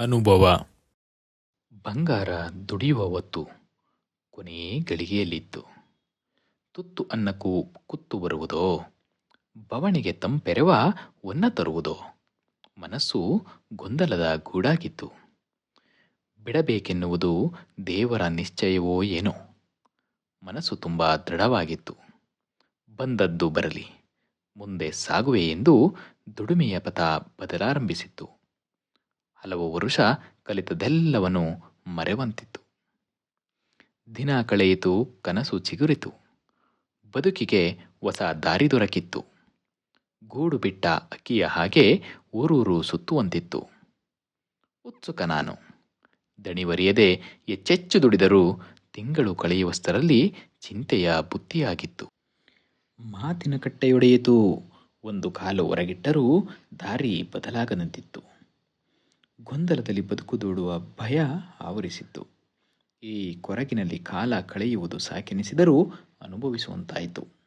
ಅನುಭವ. ಬಂಗಾರ ದುಡಿಯುವ ಹೊತ್ತು ಕೊನೇ ಗಳಿಗೆಯಲ್ಲಿತ್ತು. ತುತ್ತು ಅನ್ನಕ್ಕೂ ಕುತ್ತು ಬರುವುದೋ, ಬವಣೆಗೆ ತಂಪೆರೆವ ಒನ್ನ ತರುವುದೋ. ಮನಸ್ಸು ಗೊಂದಲದ ಗೂಡಾಗಿತ್ತು. ಬಿಡಬೇಕೆನ್ನುವುದು ದೇವರ ನಿಶ್ಚಯವೋ ಏನೋ. ಮನಸ್ಸು ತುಂಬ ದೃಢವಾಗಿತ್ತು. ಬಂದದ್ದು ಬರಲಿ, ಮುಂದೆ ಸಾಗುವೆ ಎಂದು ದುಡಿಮೆಯ ಪಥ ಬದಲಾರಂಭಿಸಿತ್ತು. ಹಲವು ವರುಷ ಕಲಿತದೆಲ್ಲವನ್ನೂ ಮರೆವಂತಿತ್ತು. ದಿನ ಕಳೆಯಿತು, ಕನಸು ಚಿಗುರಿತು. ಬದುಕಿಗೆ ಹೊಸ ದಾರಿ ದೊರಕಿತ್ತು. ಗೂಡು ಬಿಟ್ಟ ಅಕ್ಕಿಯ ಹಾಗೆ ಊರೂರು ಸುತ್ತುವಂತಿತ್ತು. ಉತ್ಸುಕ ನಾನು. ದಣಿವರಿಯದೆ ಹೆಚ್ಚೆಚ್ಚು ದುಡಿದರೂ ತಿಂಗಳು ಕಳೆಯುವಷ್ಟರಲ್ಲಿ ಚಿಂತೆಯ ಬುತ್ತಿಯಾಗಿತ್ತು. ಮಾತಿನ ಕಟ್ಟೆಯೊಡೆಯಿತು. ಒಂದು ಕಾಲು ಹೊರಗಿಟ್ಟರೂ ದಾರಿ ಬದಲಾಗದಂತಿತ್ತು. ಗೊಂದಲದಲ್ಲಿ ಬದುಕು ದೂಡುವ ಭಯ ಆವರಿಸಿತ್ತು. ಈ ಕೊರಗಿನಲ್ಲಿ ಕಾಲ ಕಳೆಯುವುದು ಸಾಕೆನಿಸಿದರೂ ಅನುಭವಿಸುವಂತಾಯಿತು.